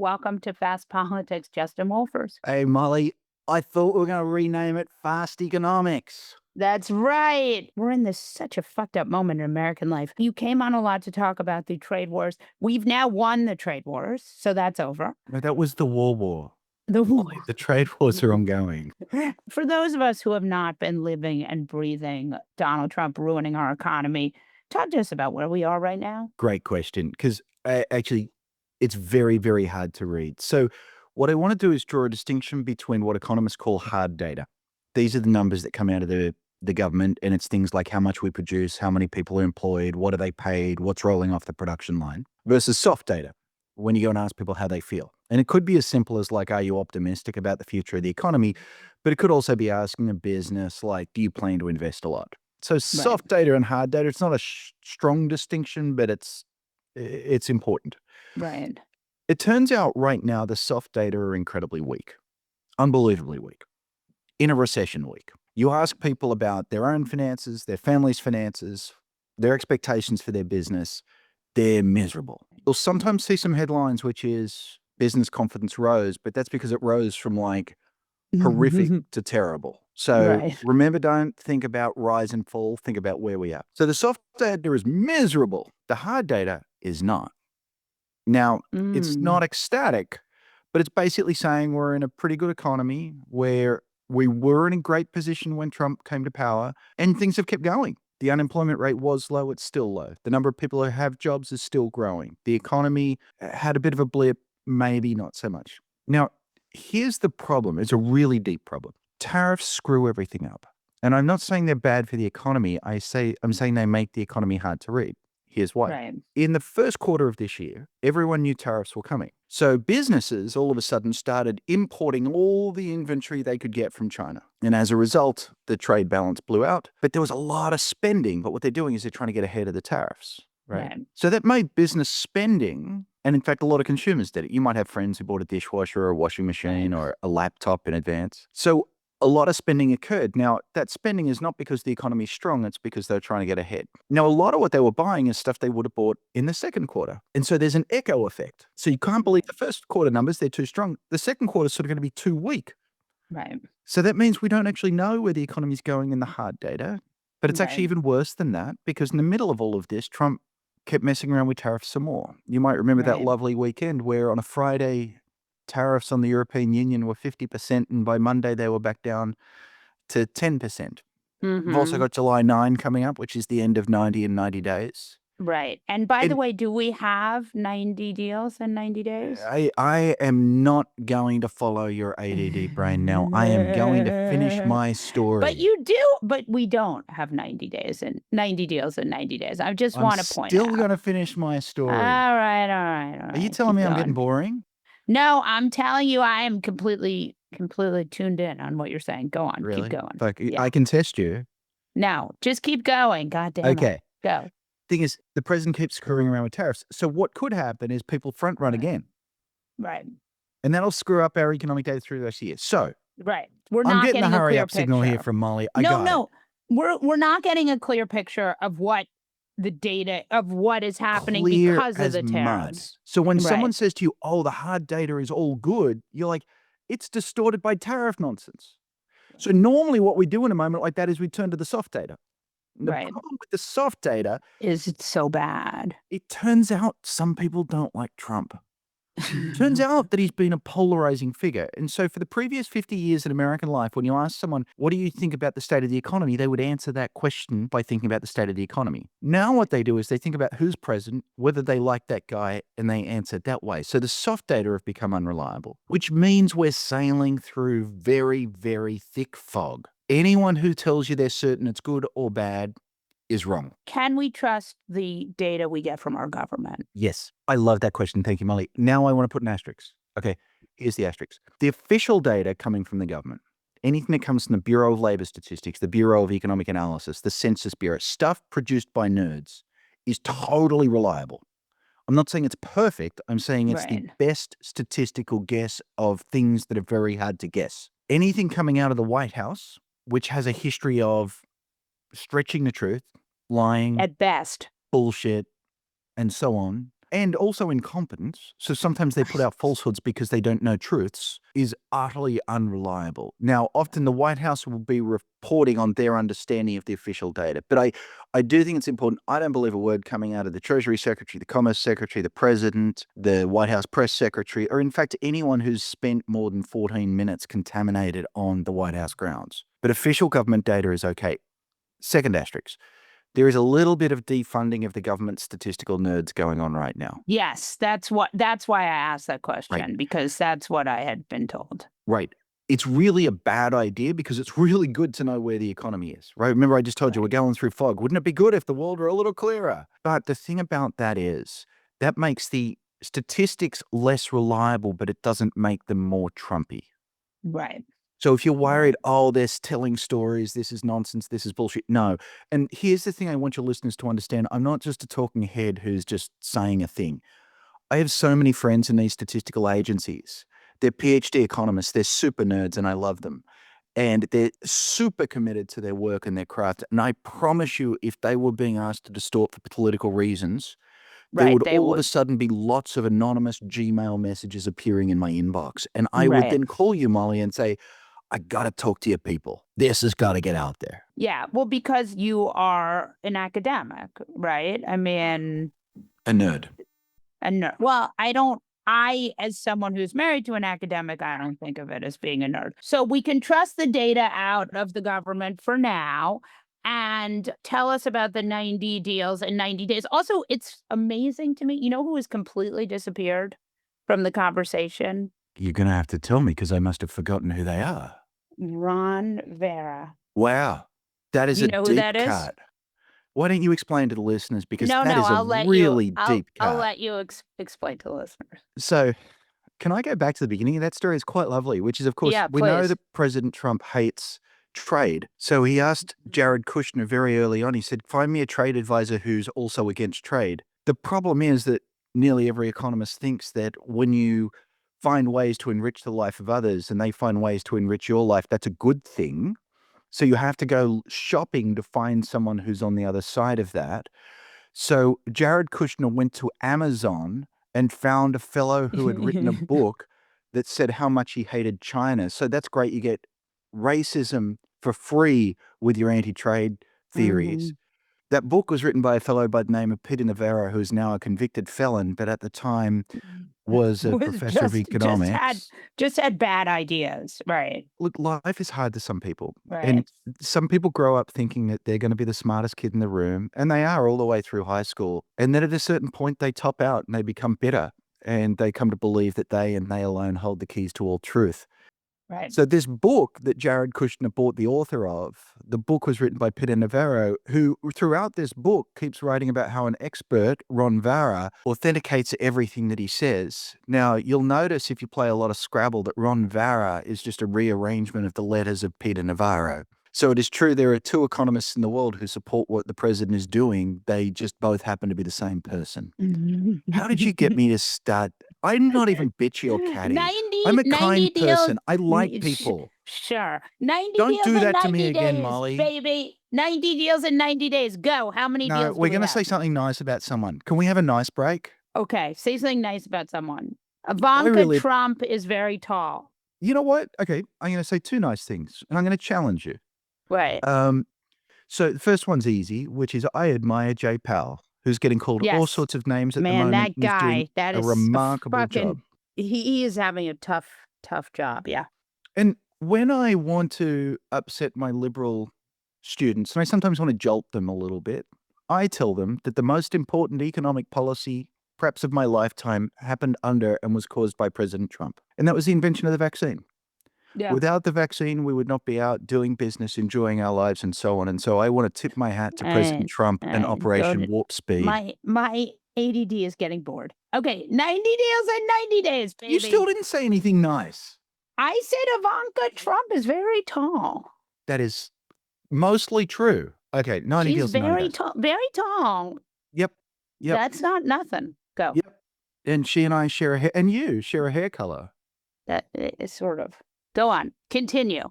Welcome to Fast Politics, Justin Wolfers. Hey, Molly, I thought we were going to rename it Fast Economics. That's right. We're in such a fucked up moment in American life. You came on a lot to talk about the trade wars. We've now won the trade wars, so that's over. No, that was the war. The Molly, the trade wars are ongoing. For those of us who have not been living and breathing Donald Trump ruining our economy, talk to us about where we are right now. Great question, because actually, it's very, very hard to read. So what I want to do is draw a distinction between what economists call hard data. These are the numbers that come out of the government, and it's things like how much we produce, how many people are employed, what are they paid, what's rolling off the production line, versus soft data, when you go and ask people how they feel. And it could be as simple as like, are you optimistic about the future of the economy? But it could also be asking a business like, do you plan to invest a lot? So soft data and hard data, it's not a strong distinction, but it's important. Right. It turns out right now the soft data are incredibly weak, unbelievably weak, in a recession week. You ask people about their own finances, their family's finances, their expectations for their business, they're miserable. You'll sometimes see some headlines, which is business confidence rose, but that's because it rose from like horrific to terrible. So remember, don't think about rise and fall, think about where we are. So the soft data is miserable. The hard data is not. Now, it's not ecstatic, but it's basically saying we're in a pretty good economy where we were in a great position when Trump came to power, and things have kept going. The unemployment rate was low, it's still low. The number of people who have jobs is still growing. The economy had a bit of a blip, maybe not so much. Now, here's the problem. It's a really deep problem. Tariffs screw everything up. And I'm not saying they're bad for the economy. I'm saying they make the economy hard to read. Here's why. Right. In the first quarter of this year, everyone knew tariffs were coming. So businesses all of a sudden started importing all the inventory they could get from China. And as a result, the trade balance blew out. But there was a lot of spending. But what they're doing is they're trying to get ahead of the tariffs. Right. So that made business spending, and in fact, a lot of consumers did it. You might have friends who bought a dishwasher or a washing machine or a laptop in advance. So a lot of spending occurred. Now, that spending is not because the economy is strong, it's because they're trying to get ahead. Now, a lot of what they were buying is stuff they would have bought in the second quarter. And so there's an echo effect. So you can't believe the first quarter numbers, they're too strong. The second quarter is sort of going to be too weak. Right. So that means we don't actually know where the economy is going in the hard data. But it's actually even worse than that, because in the middle of all of this, Trump kept messing around with tariffs some more. You might remember that lovely weekend where on a Friday, tariffs on the European Union were 50%, and by Monday they were back down to 10%. We've also got July 9 coming up, which is the end of 90 in 90 days. Right. And by the way, do we have 90 deals in 90 days? I am not going to follow your ADD brain now. I am going to finish my story. But you do, but we don't have 90 days and 90 deals in 90 days. I just want to point out. I'm still going to finish my story. All right. Are you telling me I'm getting boring? No, I'm telling you I am completely tuned in on what you're saying. Go on. Really? Keep going. Like, I can test you. No, just keep going. God damn it. Okay. Go. Thing is, the president keeps screwing around with tariffs. So what could happen is people front run again. Right. And that'll screw up our economic data through the rest of the year. So we're not getting a hurry clear up signal here from Molly. We're not getting a clear picture of what the data of what is happening because of the tariffs. So when someone says to you, oh, the hard data is all good, you're like, it's distorted by tariff nonsense. So normally what we do in a moment like that is we turn to the soft data. The problem with the soft data is it's so bad. It turns out some people don't like Trump. Turns out that he's been a polarizing figure. And so for the previous 50 years in American life, when you ask someone, what do you think about the state of the economy? They would answer that question by thinking about the state of the economy. Now what they do is they think about who's president, whether they like that guy, and they answer it that way. So the soft data have become unreliable, which means we're sailing through very, very thick fog. Anyone who tells you they're certain it's good or bad is wrong. Can we trust the data we get from our government? Yes. I love that question. Thank you, Molly. Now I want to put an asterisk. Okay, here's the asterisk. The official data coming from the government, anything that comes from the Bureau of Labor Statistics, the Bureau of Economic Analysis, the Census Bureau, stuff produced by nerds, is totally reliable. I'm not saying it's perfect. I'm saying it's the best statistical guess of things that are very hard to guess. Anything coming out of the White House, which has a history of stretching the truth, lying, at best, bullshit, and so on, and also incompetence, so sometimes they put out falsehoods because they don't know truths, is utterly unreliable. Now, often the White House will be reporting on their understanding of the official data, but I do think it's important. I don't believe a word coming out of the Treasury Secretary, the Commerce Secretary, the President, the White House Press Secretary, or in fact anyone who's spent more than 14 minutes contaminated on the White House grounds. But official government data is okay. Second asterisk. There is a little bit of defunding of the government statistical nerds going on right now. Yes, that's why I asked that Right. question, because that's what I had been told. Right. It's really a bad idea because it's really good to know where the economy is, right? Remember, I just told you we're Right. going through fog. Wouldn't it be good if the world were a little clearer? But the thing about that is that makes the statistics less reliable, but it doesn't make them more Trumpy. Right. So if you're worried, oh, they're telling stories, this is nonsense, this is bullshit. No. And here's the thing I want your listeners to understand. I'm not just a talking head who's just saying a thing. I have so many friends in these statistical agencies. They're PhD economists. They're super nerds and I love them. And they're super committed to their work and their craft. And I promise you, if they were being asked to distort for political reasons, there Right. would They all of a would. sudden be lots of anonymous Gmail messages appearing in my inbox. And I would Right. then call you, Molly, and say, I got to talk to your people. This has got to get out there. Yeah. Well, because you are an academic, right? I mean, A nerd. well, as someone who's married to an academic, I don't think of it as being a nerd. So we can trust the data out of the government for now and tell us about the 90 deals in 90 days. Also, it's amazing to me. You know who has completely disappeared from the conversation? You're going to have to tell me because I must have forgotten who they are. Ron Vera. Wow. That is Do you a know who that deep is? cut. Why don't you explain to the listeners? Because No, that no, is a I'll let you. really deep I'll cut. let you explain to the listeners. So, can I go back to the beginning of that story? It's quite lovely, which is, of course, Yeah, we know please. that President Trump hates trade. So he asked Jared Kushner very early on, he said, find me a trade advisor who's also against trade. The problem is that nearly every economist thinks that when you find ways to enrich the life of others and they find ways to enrich your life, that's a good thing. So you have to go shopping to find someone who's on the other side of that. So Jared Kushner went to Amazon and found a fellow who had written a book that said how much he hated China. So that's great. You get racism for free with your anti-trade theories. Mhm. That book was written by a fellow by the name of Peter Navarro, who's now a convicted felon, but at the time was a Was professor of economics. just had bad ideas, right? Look, life is hard to some people. Right. And some people grow up thinking that they're going to be the smartest kid in the room, and they are all the way through high school. And then at a certain point, they top out and they become bitter, and they come to believe that they and they alone hold the keys to all truth. Right. So this book that Jared Kushner bought the author of, the book was written by Peter Navarro, who throughout this book keeps writing about how an expert, Ron Vara, authenticates everything that he says. Now, you'll notice if you play a lot of Scrabble that Ron Vara is just a rearrangement of the letters of Peter Navarro. So it is true there are two economists in the world who support what the president is doing. They just both happen to be the same person. How did you get me to start? I'm not even bitchy or catty. 90, I'm a 90 kind deals. person. I like people. Sure. 90 Don't deals do in that to 90 me again, days, Molly. baby. 90 deals in 90 days. Go. How many No, deals do we're we going to have? say something nice about someone. Can we have a nice break? Okay, say something nice about someone. Ivanka really- Trump is very tall. You know what? Okay, I'm going to say two nice things, and I'm going to challenge you. Right. So the first one's easy, which is I admire Jay Powell, who's getting called all Yes. sorts of names at the Man, moment. that He's doing guy, that a is remarkable job. he is having a tough job. Yeah. And when I want to upset my liberal students, and I sometimes want to jolt them a little bit, I tell them that the most important economic policy, perhaps of my lifetime, happened under and was caused by President Trump. And that was the invention of the vaccine. Yeah. Without the vaccine, we would not be out doing business, enjoying our lives, and so on. And so I want to tip my hat to President Trump and Operation Warp Speed. My ADD is getting bored. Okay, 90 deals in 90 days, baby. You still didn't say anything nice. I said Ivanka Trump is very tall. That is mostly true. Okay, 90 She's deals in 90 very days. tall. Very tall. Yep. That's not nothing. Go. Yep. And she and I share a hair, and you share a hair color. That is sort of. Go on. Continue.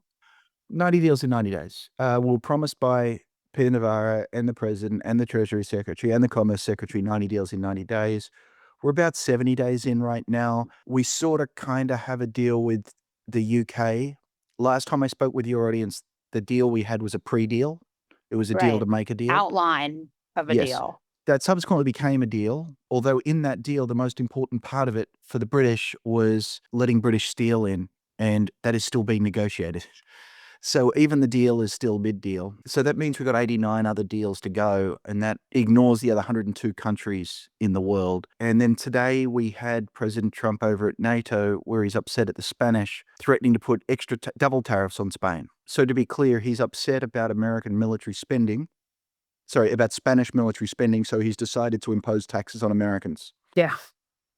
90 deals in 90 days. Were promised by Peter Navarro and the president and the Treasury Secretary and the Commerce Secretary, 90 deals in 90 days. We're about 70 days in right now. We sort of kind of have a deal with the UK. Last time I spoke with your audience, the deal we had was a pre-deal. It was a deal to Right. make a deal. Outline of a Yes. deal. That subsequently became a deal, although in that deal, the most important part of it for the British was letting British steel in, and that is still being negotiated. So even the deal is still mid-deal. So that means we've got 89 other deals to go, and that ignores the other 102 countries in the world. And then today we had President Trump over at NATO, where he's upset at the Spanish, threatening to put extra double tariffs on Spain. So to be clear, he's upset about American military spending. Sorry, about Spanish military spending, so he's decided to impose taxes on Americans. Yeah.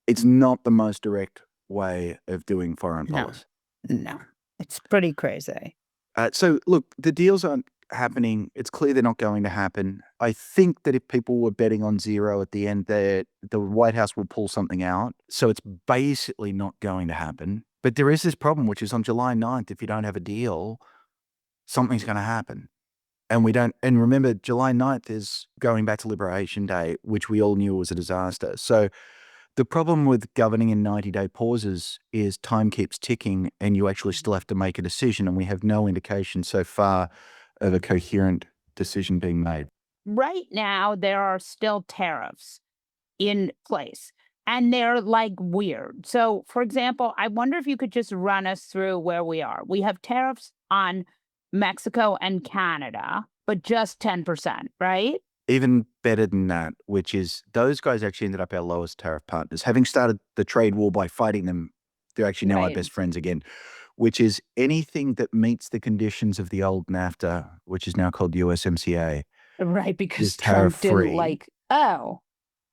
It's not the most direct way of doing foreign No. policy. No. It's pretty crazy. So look, the deals aren't happening. It's clear they're not going to happen. I think that if people were betting on zero at the end, the White House will pull something out. So it's basically not going to happen. But there is this problem, which is on July 9th, if you don't have a deal, something's going to happen. And we don't, and remember, July 9th is going back to Liberation Day, which we all knew was a disaster. So the problem with governing in 90-day pauses is time keeps ticking and you actually still have to make a decision. And we have no indication so far of a coherent decision being made. Right now, there are still tariffs in place, and they're like weird. So, for example, I wonder if you could just run us through where we are. We have tariffs on Mexico and Canada, but just 10%, right? Even better than that, which is those guys actually ended up our lowest tariff partners. Having started the trade war by fighting them, they're actually now our Right. best friends again, which is anything that meets the conditions of the old NAFTA, which is now called USMCA, Right, is because Trump didn't tariff-free. like, oh,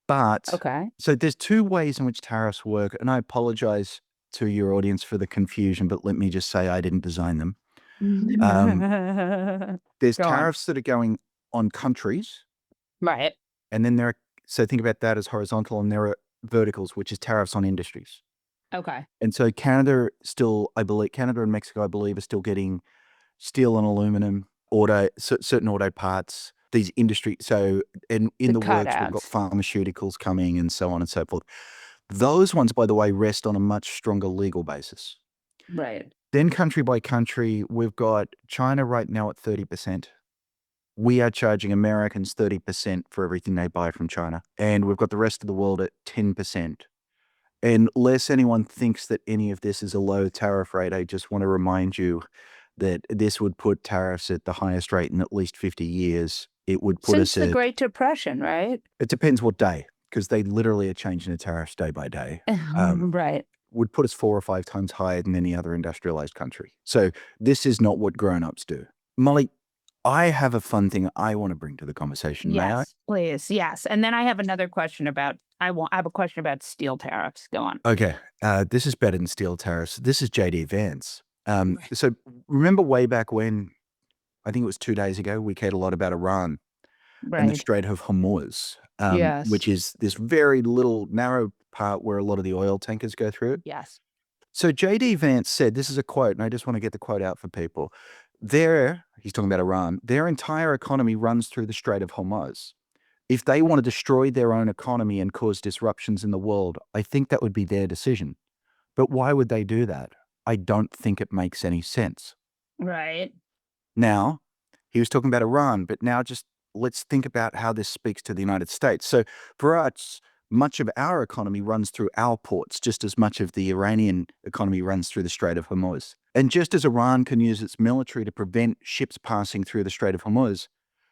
But okay. so there's two ways in which tariffs work, and I apologize to your audience for the confusion, but let me just say I didn't design them. There's Go on. tariffs that are going on countries, Right. and then there are, so think about that as horizontal, and there are verticals, which is tariffs on industries. Okay. And so Canada still, I believe, Canada and Mexico, I believe, are still getting steel and aluminum, certain auto parts, these industry. So, and in The the works, we've got cutouts. pharmaceuticals coming and so on and so forth. Those ones, by the way, rest on a much stronger legal basis. Right. Then country by country, we've got China right now at 30%. We are charging Americans 30% for everything they buy from China. And we've got the rest of the world at 10%. And lest anyone thinks that any of this is a low tariff rate, I just want to remind you that this would put tariffs at the highest rate in at least 50 years. It would put Since us the at, Great Depression, right? it depends what day, because they literally are changing the tariffs day by day. Right. Would put us 4 or 5 times higher than any other industrialized country. So this is not what grown-ups do. Molly, I have a fun thing I want to bring to the conversation. May I? Yes, please. Yes. And then I have another question about I have a question about steel tariffs. Go on. Okay. This is better than steel tariffs. This is JD Vance. Right. So remember way back when, I think it was 2 days ago, we cared a lot about Iran and the Right. Strait of Hormuz, Yes. which is this very little narrow part where a lot of the oil tankers go through. Yes. So JD Vance said, this is a quote, and I just want to get the quote out for people. He's talking about Iran, their entire economy runs through the Strait of Hormuz. If they want to destroy their own economy and cause disruptions in the world, I think that would be their decision. But why would they do that? I don't think it makes any sense. Right. Now, he was talking about Iran, but now just let's think about how this speaks to the United States. So for us, much of our economy runs through our ports, just as much of the Iranian economy runs through the Strait of Hormuz. And just as Iran can use its military to prevent ships passing through the Strait of Hormuz,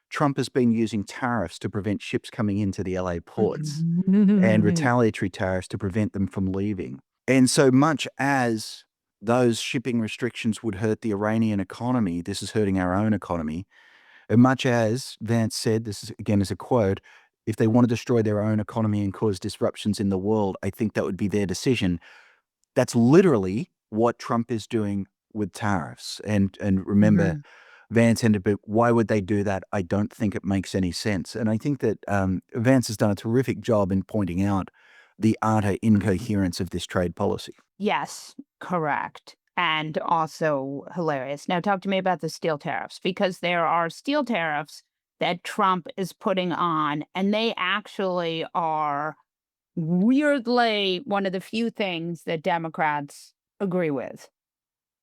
Trump has been using tariffs to prevent ships coming into the LA ports and retaliatory tariffs to prevent them from leaving. And so much as those shipping restrictions would hurt the Iranian economy, this is hurting our own economy. And much as Vance said, this is again as a quote, if they want to destroy their own economy and cause disruptions in the world, I think that would be their decision. That's literally what Trump is doing with tariffs. And remember, Vance ended, but why would they do that? I don't think it makes any sense. And I think that Vance has done a terrific job in pointing out the utter incoherence of this trade policy. Yes, correct. And also hilarious. Now, talk to me about the steel tariffs, because there are steel tariffs that Trump is putting on, and they actually are weirdly one of the few things that Democrats agree with.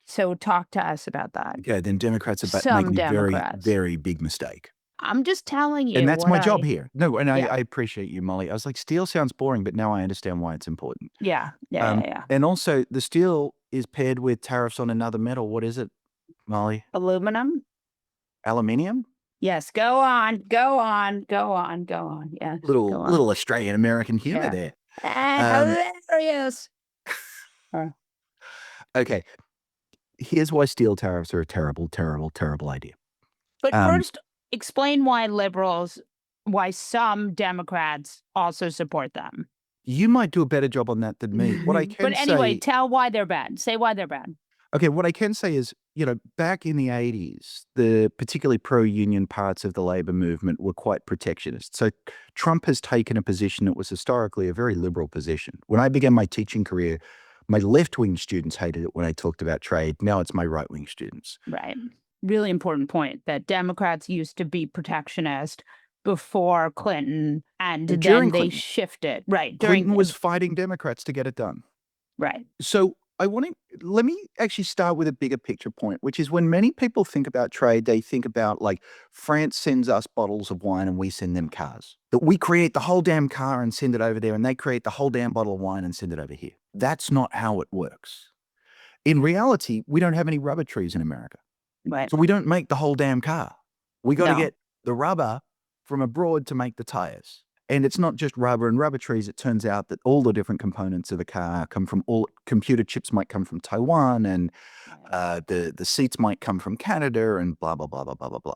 So talk to us about that. Okay, then Democrats are Some making a very, Democrats. very big mistake. I'm just telling And you that's what my job here. No, and yeah. I appreciate you, Molly. I was like, steel sounds boring, but now I understand why it's important. Yeah. Yeah. And also, the steel is paired with tariffs on another metal. What is it, Molly? Aluminum? Aluminium? Yes. Go on. Go on. Go on. Go on. Yes. Go on. Little Australian American humor Yeah. there. Um, Hilarious. okay, here's why steel tariffs are a terrible, terrible, terrible idea. But Um, first, explain why some Democrats also support them. you might do a better job on that than me. What I But can anyway, say, tell why they're bad. Say why they're bad. okay, what I can say is, back in the 80s, the particularly pro-union parts of the labor movement were quite protectionist. So Trump has taken a position that was historically a very liberal position. When I began my teaching career, my left-wing students hated it when I talked about trade. Now it's my right-wing students. Right. Really important point that Democrats used to be protectionist before Clinton, and During then they Clinton, shifted. Right. Clinton was fighting Democrats to get it done. Right. So let me actually start with a bigger picture point, which is when many people think about trade, they think about like France sends us bottles of wine and we send them cars. That we create the whole damn car and send it over there, and they create the whole damn bottle of wine and send it over here. That's not how it works. In reality, we don't have any rubber trees in America. Right. So we don't make the whole damn car. We got to No. get the rubber from abroad to make the tires. And it's not just rubber and rubber trees. It turns out that all the different components of a car come from computer chips might come from Taiwan, and the seats might come from Canada, and blah, blah, blah, blah, blah, blah, blah.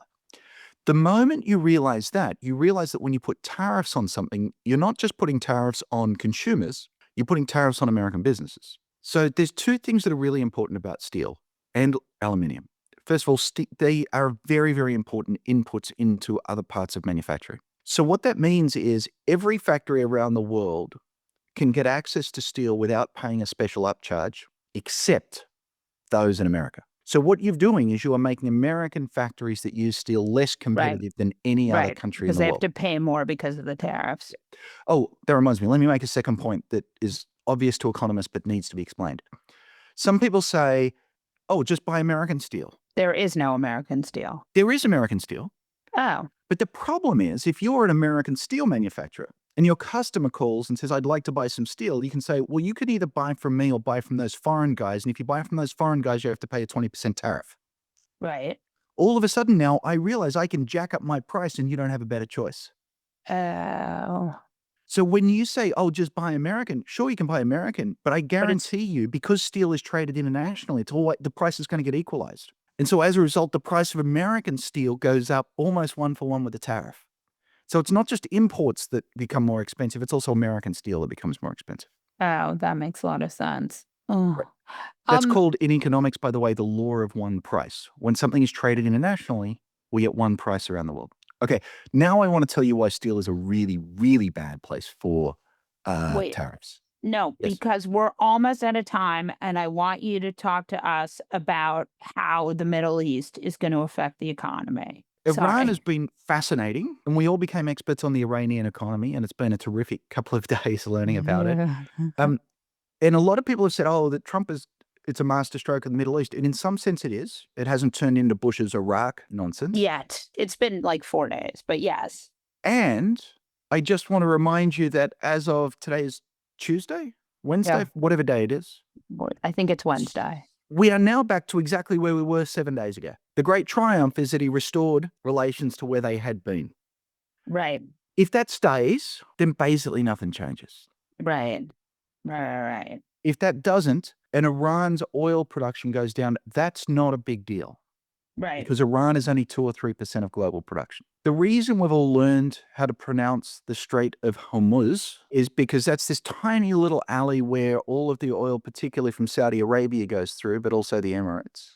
The moment you realize that when you put tariffs on something, you're not just putting tariffs on consumers, you're putting tariffs on American businesses. So there's two things that are really important about steel and aluminium. First of all, they are very, very important inputs into other parts of manufacturing. So what that means is every factory around the world can get access to steel without paying a special upcharge, except those in America. So what you're doing is you are making American factories that use steel less competitive than any other country in because the they world. have to pay more because of the tariffs. Oh, that reminds me. Let me make a second point that is obvious to economists but needs to be explained. Some people say, oh, just buy American steel. There is no American steel. There is American steel. Oh. But the problem is, if you're an American steel manufacturer and your customer calls and says, I'd like to buy some steel, you can say, well, you could either buy from me or buy from those foreign guys. And if you buy from those foreign guys, you have to pay a 20% tariff. Right. All of a sudden now, I realize I can jack up my price and you don't have a better choice. Oh. So when you say, oh, just buy American, sure, you can buy American, but I guarantee you, because steel is traded internationally, the price is going to get equalized. And so as a result, the price of American steel goes up almost one for one with the tariff. So it's not just imports that become more expensive, it's also American steel that becomes more expensive. Oh, that makes a lot of sense. Oh. Right. That's called in economics, by the way, the law of one price. When something is traded internationally, we get one price around the world. Okay, now I want to tell you why steel is a really, really bad place for tariffs. No, Yes. because we're almost out of time, and I want you to talk to us about how the Middle East is going to affect the economy. Iran has been fascinating, and we all became experts on the Iranian economy, and it's been a terrific couple of days learning about it. And a lot of people have said, oh, that Trump it's a masterstroke of the Middle East. And in some sense it is. It hasn't turned into Bush's Iraq nonsense. Yet. It's been like 4 days, but yes. And I just want to remind you that as of today's Tuesday, Wednesday, whatever day it is. I think it's Wednesday. We are now back to exactly where we were 7 days ago. The great triumph is that he restored relations to where they had been. Right. If that stays, then basically nothing changes. Right. Right. If that doesn't, and Iran's oil production goes down, that's not a big deal. Right. Because Iran is only 2 or 3% of global production. The reason we've all learned how to pronounce the Strait of Hormuz is because that's this tiny little alley where all of the oil, particularly from Saudi Arabia, goes through, but also the Emirates.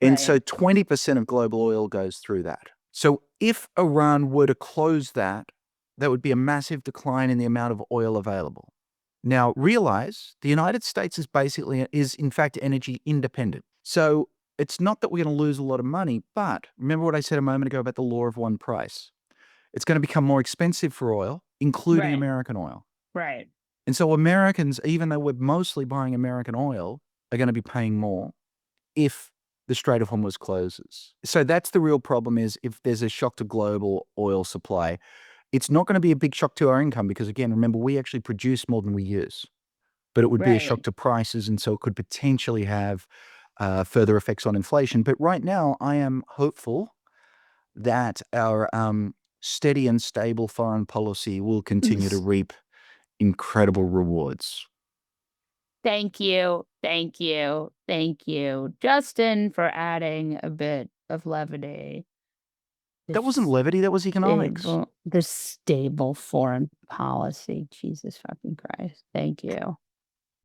And so 20% of global oil goes through that. So if Iran were to close that, that would be a massive decline in the amount of oil available. Now, realize the United States is in fact energy independent. So it's not that we're going to lose a lot of money, but remember what I said a moment ago about the law of one price. It's going to become more expensive for oil, including American oil. Right. And so Americans, even though we're mostly buying American oil, are going to be paying more if the Strait of Hormuz closes. So that's the real problem, is if there's a shock to global oil supply, it's not going to be a big shock to our income because, again, remember, we actually produce more than we use. But it would be a shock Right. to prices, and so it could potentially have further effects on inflation. But right now, I am hopeful that our steady and stable foreign policy will continue to reap incredible rewards. Thank you. Thank you. Thank you, Justin, for adding a bit of levity. That wasn't levity, that was economics. The stable foreign policy. Jesus fucking Christ. Thank you.